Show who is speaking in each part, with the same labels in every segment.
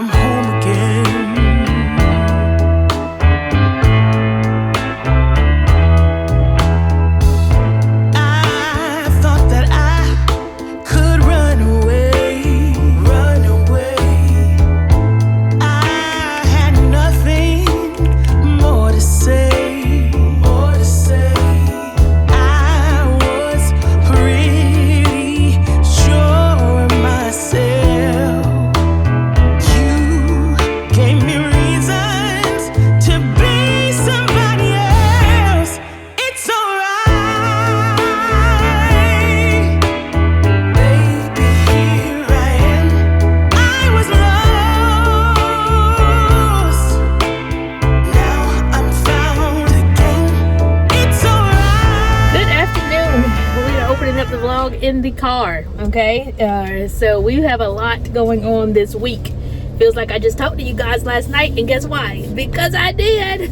Speaker 1: I'm home again.
Speaker 2: In the car, okay? So we have a lot going on this week. Feels like I just talked to you guys last night, and guess why? Because I did.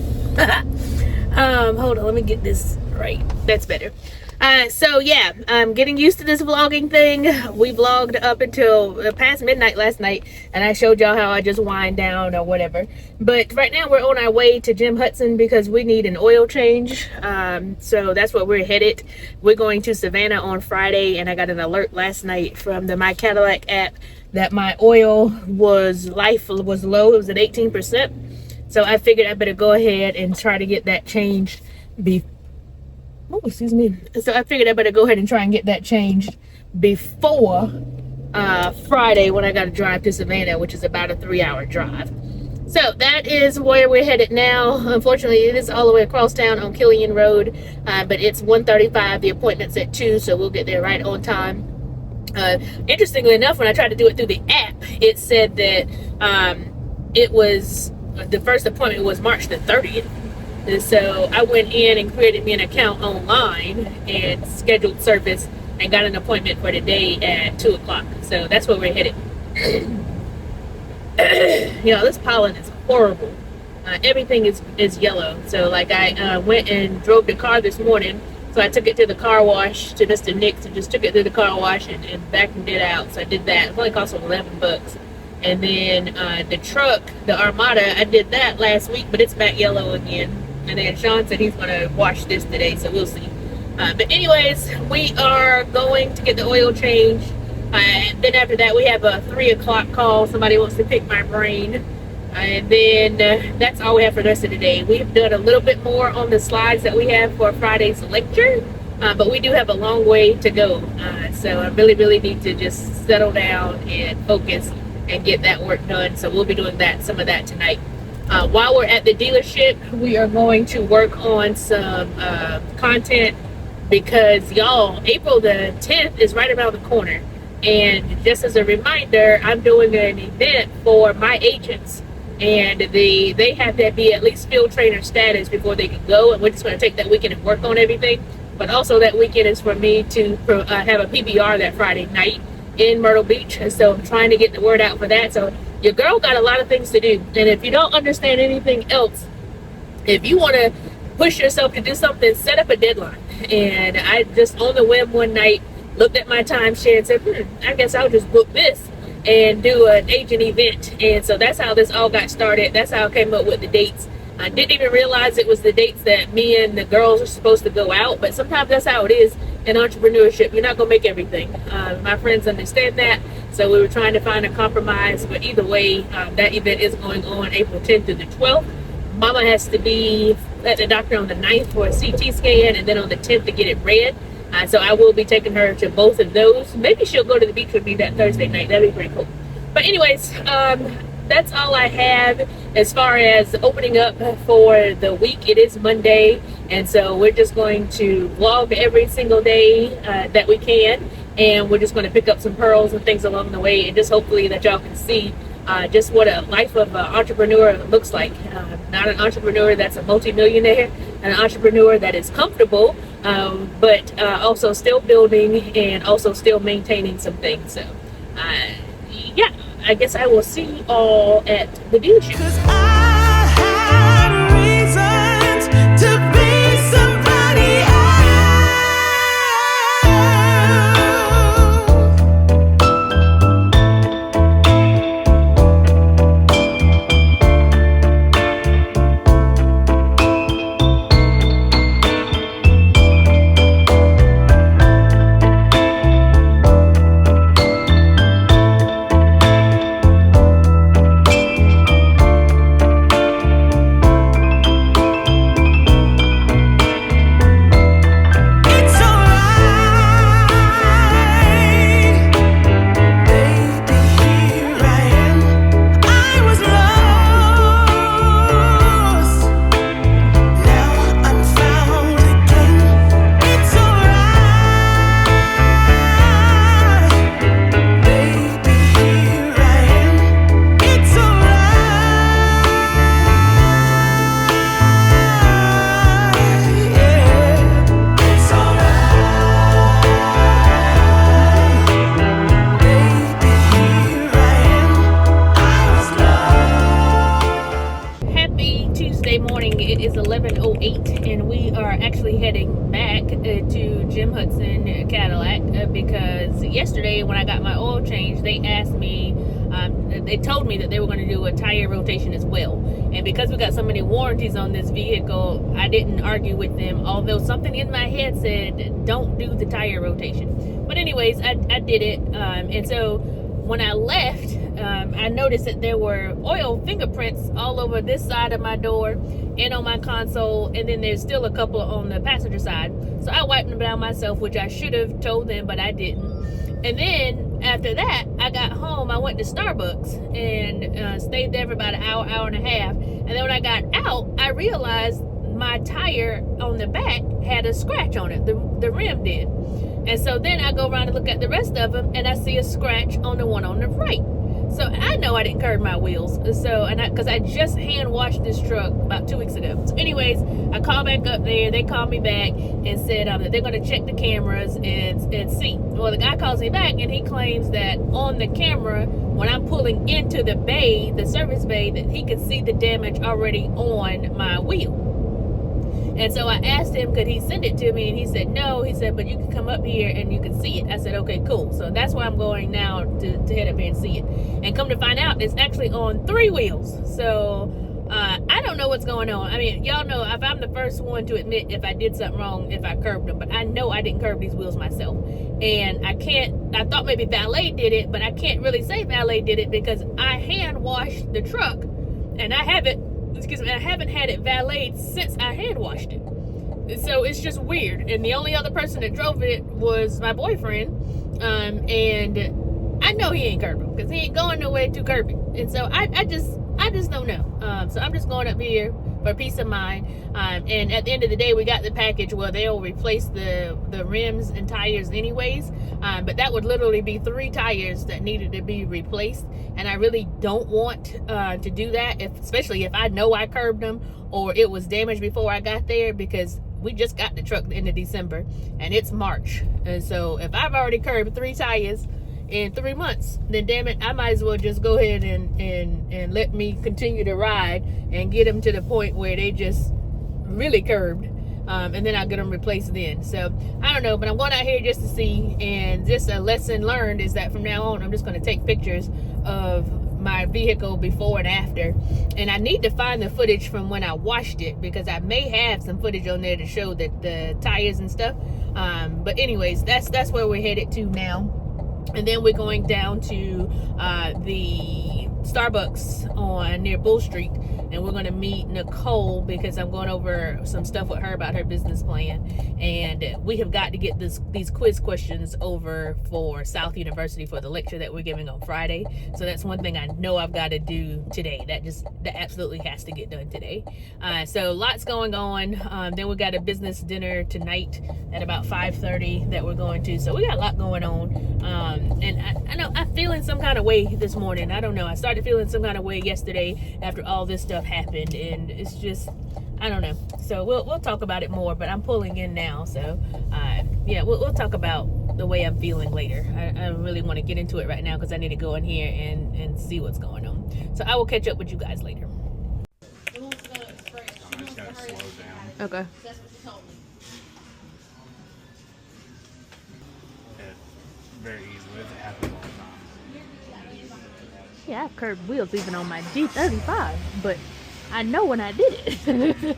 Speaker 2: Hold on, let me get this right. That's better. So yeah, I'm getting used to this vlogging thing. We vlogged up until past midnight last night, and I showed y'all how I just wind down or whatever. But right now we're on our way to Jim Hudson because we need an oil change. So that's where we're headed. We're going to Savannah on Friday, and I got an alert last night from the My Cadillac app that my oil was low. It was at 18%. So I figured I better go ahead and try to get that changed Oh, excuse me. So I figured I better go ahead and try and get that changed before Friday when I got to drive to Savannah, which is about a 3-hour drive. So that is where we're headed now. Unfortunately, it is all the way across town on Killian Road, but it's 1:35. The appointment's at 2, so we'll get there right on time. Interestingly enough, when I tried to do it through the app, it said that the first appointment was March the 30th. And so I went in and created me an account online and scheduled service and got an appointment for today at 2 o'clock. So that's where we're headed. You know, this pollen is horrible. Everything is yellow. So like I went and drove the car this morning. So I took it to the car wash to Mr. Nick's and just took it to the car wash and vacuumed it out. So I did that. It only cost me $11. And then the truck, the Armada, I did that last week, but it's back yellow again. And then Sean said he's going to wash this today, so we'll see. But anyways, we are going to get the oil changed. And then after that, we have a 3 o'clock call. Somebody wants to pick my brain. And then that's all we have for the rest of the day. We've done a little bit more on the slides that we have for Friday's lecture. But we do have a long way to go. So I really, really need to just settle down and focus and get that work done. So we'll be doing some of that tonight. While we're at the dealership, we are going to work on some content because y'all, April the 10th is right around the corner. And just as a reminder, I'm doing an event for my agents, and they have to be at least field trainer status before they can go. And we're just going to take that weekend and work on everything. But also that weekend is for me to have a PBR that Friday night in Myrtle Beach. And so I'm trying to get the word out for that. So your girl got a lot of things to do. And if you don't understand anything else, if you want to push yourself to do something, set up a deadline. And I just on the whim one night looked at my timeshare and said, I guess I'll just book this and do an agent event. And so that's how this all got started. That's how I came up with the dates. I didn't even realize it was the dates that me and the girls are supposed to go out, but sometimes that's how it is in entrepreneurship. You're not going to make everything. My friends understand that, so we were trying to find a compromise, but either way, that event is going on April 10th through the 12th. Mama has to be at the doctor on the 9th for a CT scan, and then on the 10th to get it read. So I will be taking her to both of those. Maybe she'll go to the beach with me that Thursday night. That'd be pretty cool. But anyways, that's all I have as far as opening up for the week. It is Monday, and so we're just going to vlog every single day that we can, and we're just going to pick up some pearls and things along the way, and just hopefully that y'all can see just what a life of an entrepreneur looks like. Not an entrepreneur that's a multimillionaire, an entrepreneur that is comfortable, but also still building and also still maintaining some things. So yeah, I guess I will see you all at the dealership. Cadillac because yesterday when I got my oil change, they asked me, they told me that they were going to do a tire rotation as well. And because we got so many warranties on this vehicle, I didn't argue with them, although something in my head said, don't do the tire rotation. But anyways, I did it. And so when I left, I noticed that there were oil fingerprints all over this side of my door and on my console, and then there's still a couple on the passenger side. So I wiped them down myself, which I should have told them, but I didn't. And then after that, I got home, I went to Starbucks and stayed there for about an hour, hour and a half. And then when I got out, I realized my tire on the back had a scratch on it. The rim did. And so then I go around and look at the rest of them, and I see a scratch on the one on the right. So I know I didn't curb my wheels. So, because I just hand washed this truck about 2 weeks ago. So anyways, I called back up there. They called me back and said that they're going to check the cameras and see. Well, the guy calls me back and he claims that on the camera, when I'm pulling into the bay, the service bay, that he could see the damage already on my wheel. And so I asked him, could he send it to me? And he said, no. He said, but you can come up here and you can see it. I said, okay, cool. So that's where I'm going now to head up here and see it. And come to find out, it's actually on 3 wheels. So I don't know what's going on. I mean, y'all know if I'm the first one to admit if I did something wrong, if I curbed them. But I know I didn't curb these wheels myself. And I thought maybe valet did it, but I can't really say valet did it because I hand washed the truck and I haven't had it valeted since I hand washed it. So it's just weird. And the only other person that drove it was my boyfriend. And I know he ain't curbing because he ain't going nowhere to curb it. And so I just don't know. So I'm just going up here for peace of mind. And at the end of the day, we got the package where they'll replace the rims and tires anyways. But that would literally be 3 tires that needed to be replaced. And I really don't want to do that, especially if I know I curbed them or it was damaged before I got there, because we just got the truck the end of December and it's March. And so if I've already curbed 3 tires in 3 months, then damn it, I might as well just go ahead and let me continue to ride and get them to the point where they just really curbed. And then I'll get them replaced then. So I don't know, but I'm going out here just to see, and just a lesson learned is that from now on I'm just going to take pictures of my vehicle before and after. And I need to find the footage from when I washed it, because I may have some footage on there to show that the tires and stuff. But anyways, that's where we're headed to now. And then we're going down to the Starbucks on near Bull Street, and we're going to meet Nicole because I'm going over some stuff with her about her business plan. And we have got to get these quiz questions over for South University for the lecture that we're giving on Friday. So that's one thing I know I've got to do today. That absolutely has to get done today. So lots going on. Then we got a business dinner tonight at about 5:30 that we're going to. So we got a lot going on. And I know I'm feeling some kind of way this morning. I don't know. I started feeling some kind of way yesterday after all this stuff happened, and it's just, I don't know. So we'll talk about it more, but I'm pulling in now. So yeah, we'll talk about the way I'm feeling later. I really want to get into it right now because I need to go in here and see what's going on. So I will catch up with you guys later.
Speaker 1: I'm just gonna slow down.
Speaker 2: Okay.
Speaker 1: Very easily. It happens all the time.
Speaker 2: Yeah, I've curved wheels even on my G35, but I know when I did it.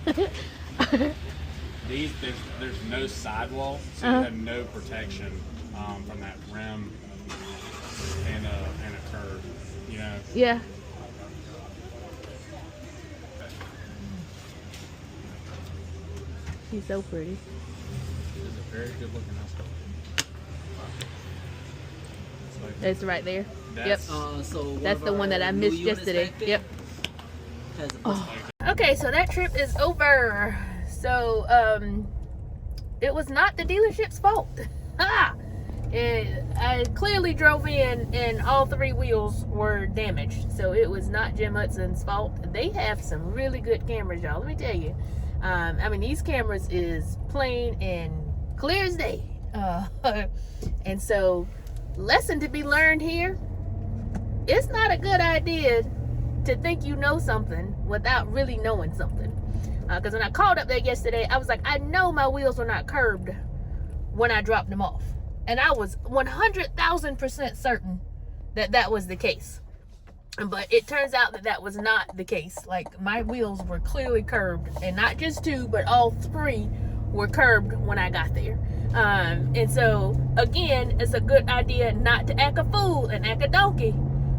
Speaker 1: There's no sidewall, so you have no protection from that rim and a curve, you know.
Speaker 2: Yeah. She's so pretty.
Speaker 1: It is a very good looking house.
Speaker 2: It's right there.
Speaker 1: That's,
Speaker 2: yep.
Speaker 3: So
Speaker 2: that's the one that I missed yesterday. Yep.
Speaker 3: Oh.
Speaker 2: Okay, so that trip is over. So it was not the dealership's fault. I clearly drove in and all 3 wheels were damaged. So it was not Jim Hudson's fault. They have some really good cameras, y'all. Let me tell you. I mean, these cameras is plain and clear as day. And so, lesson to be learned here: it's not a good idea to think you know something without really knowing something. Because when I called up there yesterday, I was like, I know my wheels were not curbed when I dropped them off. And I was 100,000% certain that that was the case. But it turns out that that was not the case. Like, my wheels were clearly curbed, and not just 2, but all 3 were curbed when I got there. And so, again, it's a good idea not to act a fool and act a donkey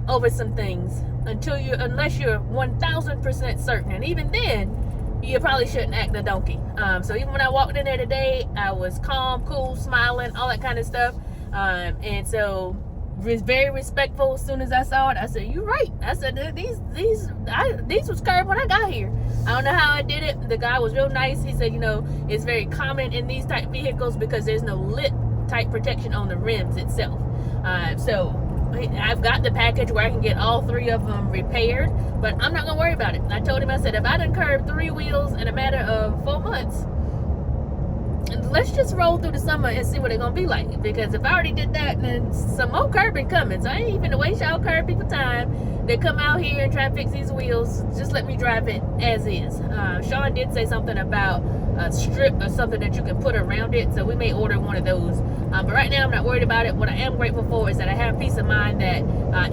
Speaker 2: over some things unless you're 1,000% certain. And even then, you probably shouldn't act a donkey. So even when I walked in there today, I was calm, cool, smiling, all that kind of stuff. And so was very respectful. As soon as I saw it, I said, "You're right." I said, these was curbed when I got here. I don't know how I did it. The guy was real nice. He said, it's very common in these type vehicles because there's no lip type protection on the rims itself. So I've got the package where I can get all 3 of them repaired, but I'm not gonna worry about it. I told him, I said, if I done curved 3 wheels in a matter of 4 months, let's just roll through the summer and see what it's gonna be like. Because if I already did that, then some more curbing coming. So I ain't even to waste y'all curb people time. They come out here and try to fix these wheels. Just let me drive it as is. Sean did say something about a strip or something that you can put around it, so we may order one of those. But right now I'm not worried about it. What I am grateful for is that I have peace of mind that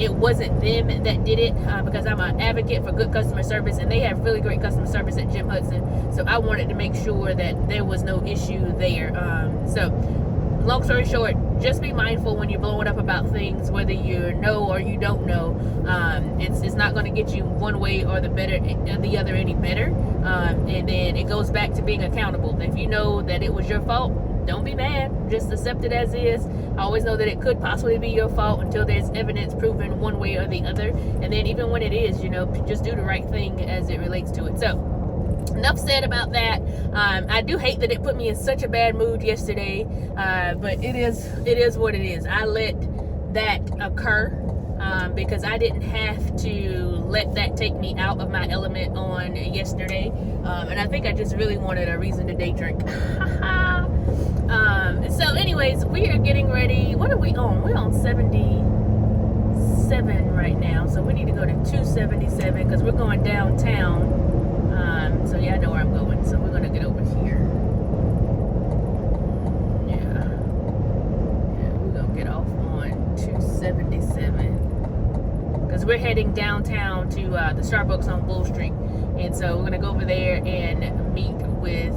Speaker 2: it wasn't them that did it, because I'm an advocate for good customer service, and they have really great customer service at Jim Hudson. So I wanted to make sure that there was no issue there. So long story short, just be mindful when you're blowing up about things, whether you know or you don't know. It's not going to get you one way or the other any better. And then it goes back to being accountable. If you know that it was your fault, don't be mad. Just accept it as is. I always know that it could possibly be your fault until there's evidence proven one way or the other. And then even when it is, just do the right thing as it relates to it. So enough said about that. I do hate that it put me in such a bad mood yesterday, but it is what it is. I let that occur because I didn't have to let that take me out of my element on yesterday, and I think I just really wanted a reason to day drink. So anyways, we are getting ready. What are we on? We're on 77 right now, so we need to go to 277 because we're going downtown. So yeah, I know where I'm going. So we're gonna get over here. Yeah, we're gonna get off on 277 because we're heading downtown to the Starbucks on Bull Street, and so we're gonna go over there and meet with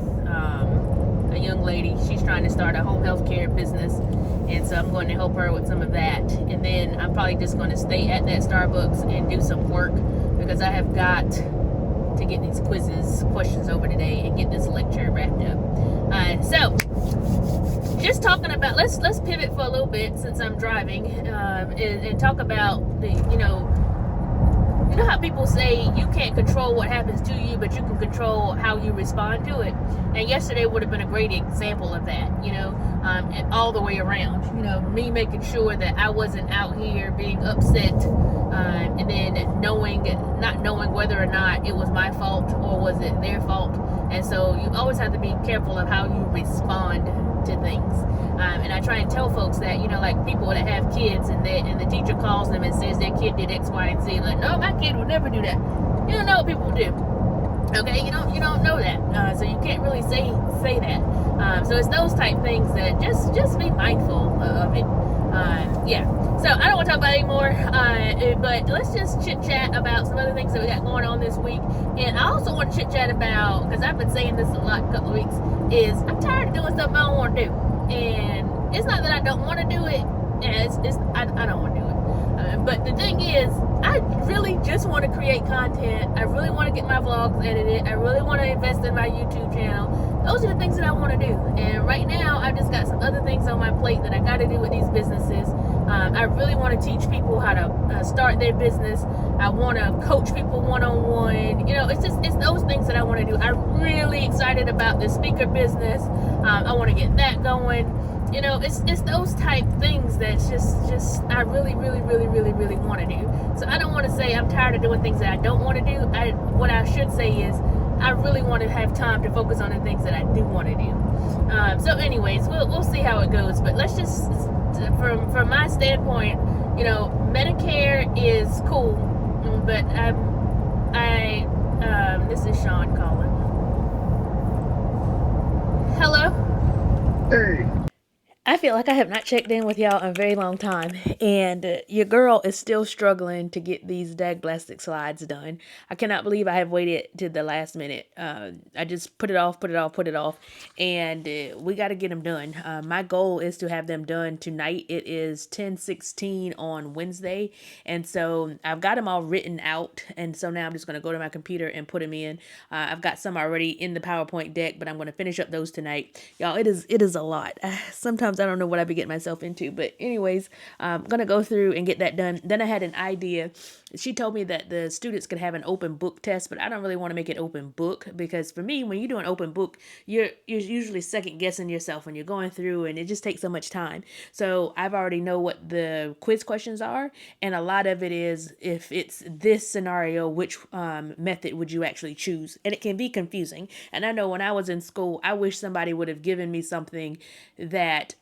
Speaker 2: a young lady. She's trying to start a home health care business, and so I'm going to help her with some of that. And then I'm probably just going to stay at that Starbucks and do some work because I have got to get these questions over today and get this lecture wrapped up. So just talking about, let's pivot for a little bit since I'm driving, and talk about the, you know how people say you can't control what happens to you, but you can control how you respond to it. And yesterday would have been a great example of that, and all the way around. Me making sure that I wasn't out here being upset, and then not knowing whether or not it was my fault or was it their fault. And so you always have to be careful of how you respond to things. And I try and tell folks that, like people that have kids and the teacher calls them and says their kid did X, Y, and Z. Like, no, my kid would never do that. You don't know what people do. Okay, you don't know that. So you can't really say that. So it's those type things that just be mindful of it. Yeah. So I don't want to talk about it anymore, but let's just chit chat about some other things that we got going on this week. And I also want to chit chat about, because I've been saying this a lot a couple of weeks, is I'm tired of doing stuff I don't want to do. And it's not that I don't want to do it. I don't want to do it. But the thing is, I really just want to create content. I really want to get my vlogs edited. I really want to invest in my YouTube channel. Those are the things that I want to do. And right now, I've just got some other things on my plate that I got to do with these businesses. I really want to teach people how to start their business. I want to coach people one-on-one. It's those things that I want to do. I'm really excited about the speaker business. I want to get that going. It's those type things that's just I really, really, really, really, really want to do. So I don't want to say I'm tired of doing things that I don't want to do. What I should say is I really want to have time to focus on the things that I do want to do. So anyways, we'll see how it goes. But let's just, from my standpoint, Medicare is cool, but this is Sean calling. Hello?
Speaker 4: Hey.
Speaker 2: I feel like I have not checked in with y'all in a very long time, and your girl is still struggling to get these dag plastic slides done. I cannot believe I have waited to the last minute. I just put it off, and we got to get them done. My goal is to have them done tonight. It is 10:16 on Wednesday, and so I've got them all written out, and so now I'm just going to go to my computer and put them in. I've got some already in the PowerPoint deck, but I'm going to finish up those tonight. Y'all, it is a lot. Sometimes I don't know what I be getting myself into, but anyways, I'm gonna go through and get that done. Then I had an idea. She told me that the students could have an open book test, but I don't really want to make it open book, because for me, when you do an open book, you're usually second guessing yourself when you're going through, and it just takes so much time. So I've already know what the quiz questions are, and a lot of it is, if it's this scenario, which method would you actually choose? And it can be confusing. And I know when I was in school, I wish somebody would have given me something that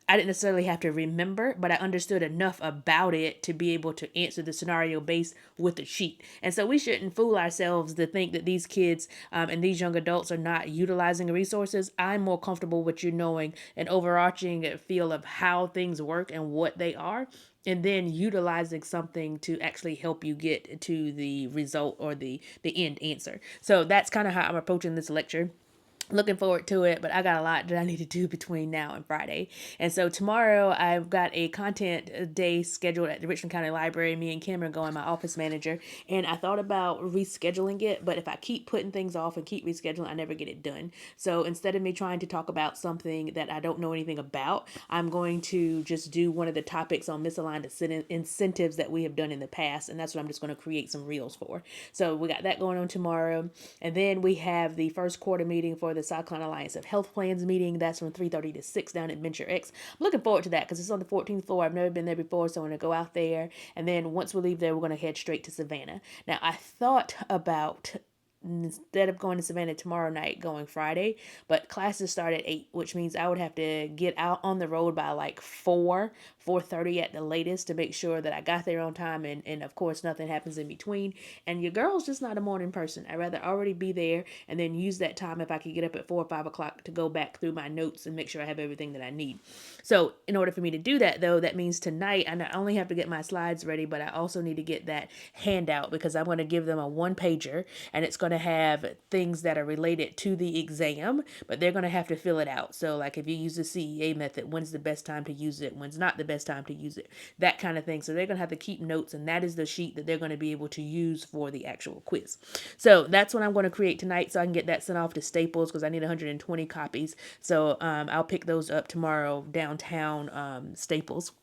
Speaker 2: I didn't necessarily have to remember, but I understood enough about it to be able to answer the scenario based with the sheet. And so we shouldn't fool ourselves to think that these kids and these young adults are not utilizing resources. I'm more comfortable with you knowing an overarching feel of how things work and what they are, and then utilizing something to actually help you get to the result or the end answer. So that's kind of how I'm approaching this lecture. Looking forward to it, but I got a lot that I need to do between now and Friday. And so tomorrow I've got a content day scheduled at the Richland County Library. Me and Kim are going, my office manager, and I thought about rescheduling it, but if I keep putting things off and keep rescheduling, I never get it done. So instead of me trying to talk about something that I don't know anything about, I'm going to just do one of the topics on misaligned incentives that we have done in the past, and that's what I'm just going to create some reels for. So we got that going on tomorrow, and then we have the first quarter meeting for the South Carolina Alliance of Health Plans meeting. That's from 3:30 to 6 down at Venture X. I'm looking forward to that because it's on the 14th floor. I've never been there before, so I'm going to go out there. And then once we leave there, we're going to head straight to Savannah. Now, I thought about, instead of going to Savannah tomorrow night, going Friday, but classes start at 8, which means I would have to get out on the road by like 4:30 at the latest to make sure that I got there on time, and of course nothing happens in between. And your girl's just not a morning person. I'd rather already be there and then use that time, if I could get up at 4 or 5 o'clock, to go back through my notes and make sure I have everything that I need. So in order for me to do that, though, that means tonight I not only have to get my slides ready, but I also need to get that handout, because I'm going to give them a one pager, and it's going to have things that are related to the exam, but they're going to have to fill it out. So like, if you use the CEA method, when's the best time to use it? When's not the best time to use it? That kind of thing. So they're going to have to keep notes, and that is the sheet that they're going to be able to use for the actual quiz. So that's what I'm going to create tonight, so I can get that sent off to Staples, because I need 120 copies. So I'll pick those up tomorrow downtown Staples,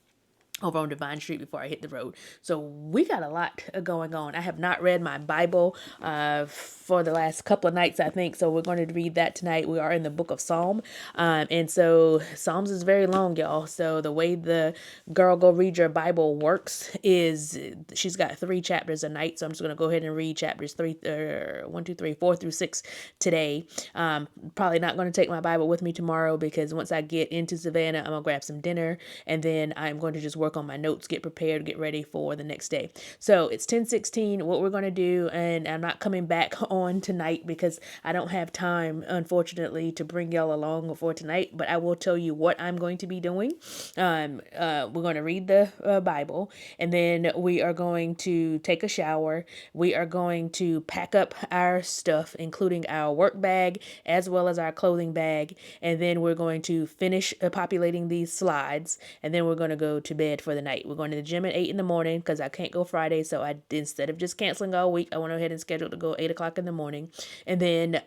Speaker 2: over on Divine Street, before I hit the road. So we got a lot going on. I have not read my Bible for the last couple of nights, I think. So we're going to read that tonight. We are in the book of Psalm. And so Psalms is very long, y'all. So the way the Girl Go Read Your Bible works is she's got 3 chapters a night. So I'm just going to go ahead and read chapters 4 through 6 today. Probably not going to take my Bible with me tomorrow, because once I get into Savannah, I'm going to grab some dinner, and then I'm going to just work on my notes, get prepared, get ready for the next day. So it's 10:16. What we're going to do, and I'm not coming back on tonight because I don't have time, unfortunately, to bring y'all along for tonight, but I will tell you what I'm going to be doing. We're going to read the Bible, and then we are going to take a shower. We are going to pack up our stuff, including our work bag as well as our clothing bag, and then we're going to finish populating these slides, and then we're going to go to bed for the night. We're going to the gym at 8 in the morning because I can't go Friday, so I, instead of just canceling all week, I went ahead and scheduled to go 8 o'clock in the morning, and then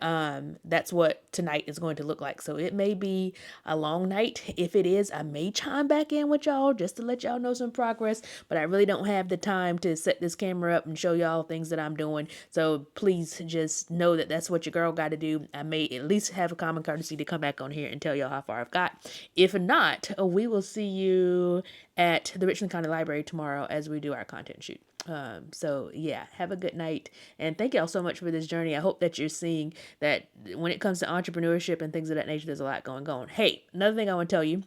Speaker 2: that's what tonight is going to look like. So it may be a long night. If it is, I may chime back in with y'all just to let y'all know some progress, but I really don't have the time to set this camera up and show y'all things that I'm doing. So please just know that that's what your girl got to do. I may at least have a common courtesy to come back on here and tell y'all how far I've got. If not, we will see you at the Richland County Library tomorrow as we do our content shoot. So yeah, have a good night, and thank y'all so much for this journey. I hope that you're seeing that when it comes to entrepreneurship and things of that nature, there's a lot going on. Hey, another thing I want to tell you,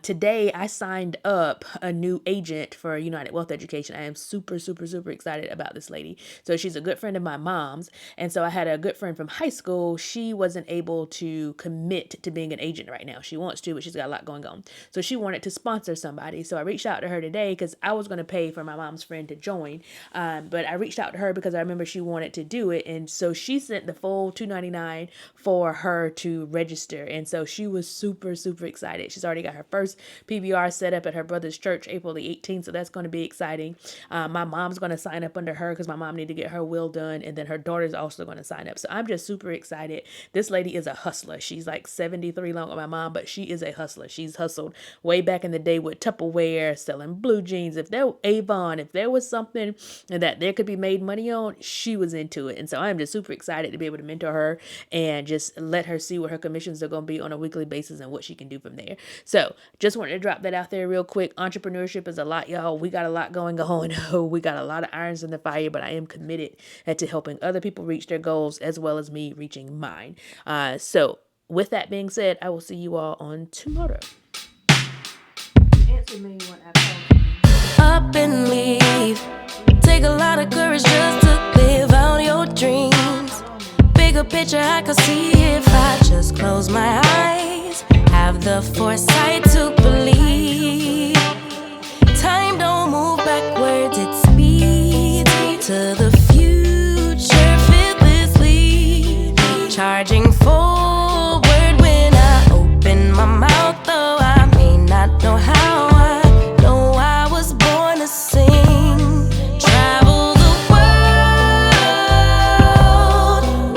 Speaker 4: Today, I signed up a new agent for United Wealth Education. I am super, super, super excited about this lady. So she's a good friend of my mom's. And so I had a good friend from high school. She wasn't able to commit to being an agent right now. She wants to, but she's got a lot going on. So she wanted to sponsor somebody. So I reached out to her today because I was going to pay for my mom's friend to join. But I reached out to her because I remember she wanted to do it. And so she sent the full $299 for her to register. And so she was super, super excited. She's already got her first PBR set up at her brother's church April the 18th. So that's going to be exciting. My mom's going to sign up under her because my mom needed to get her will done. And then her daughter's also going to sign up. So I'm just super excited. This lady is a hustler. She's like 73 along with my mom, but she is a hustler. She's hustled way back in the day with Tupperware, selling blue jeans. If there Avon, if there was something that there could be made money on, she was into it. And so I'm just super excited to be able to mentor her and just let her see what her commissions are going to be on a weekly basis and what she can do from there. So just wanted to drop that out there real quick. Entrepreneurship is a lot, y'all. We got a lot going on. We got a lot of irons in the fire, but I am committed to helping other people reach their goals as well as me reaching mine. So with that being said, I will see you all on tomorrow. Answer me when I call you.
Speaker 5: Up and leave. Take a lot of courage just to live out your dreams. Bigger picture I could see if I just close my eyes. Have the foresight to believe. Time don't move backwards, it speeds to the future fearlessly. Charging forward when I open my mouth, though I may not know how. I know I was born to sing. Travel the world,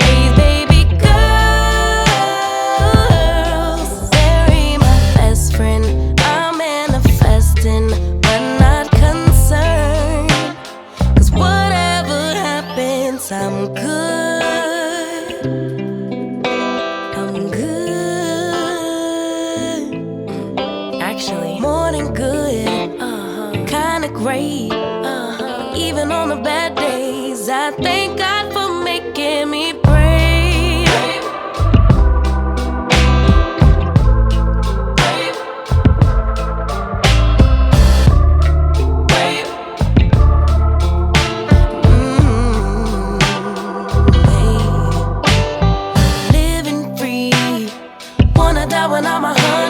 Speaker 5: raise baby girls. Bury my best friend, I'm manifesting, but not concerned. 'Cause whatever happens, I'm good. I'm good. Actually, more than good. Kinda great. Even on the bad days, I thank God for making me brave. Living free. Wanna die when I'm 100.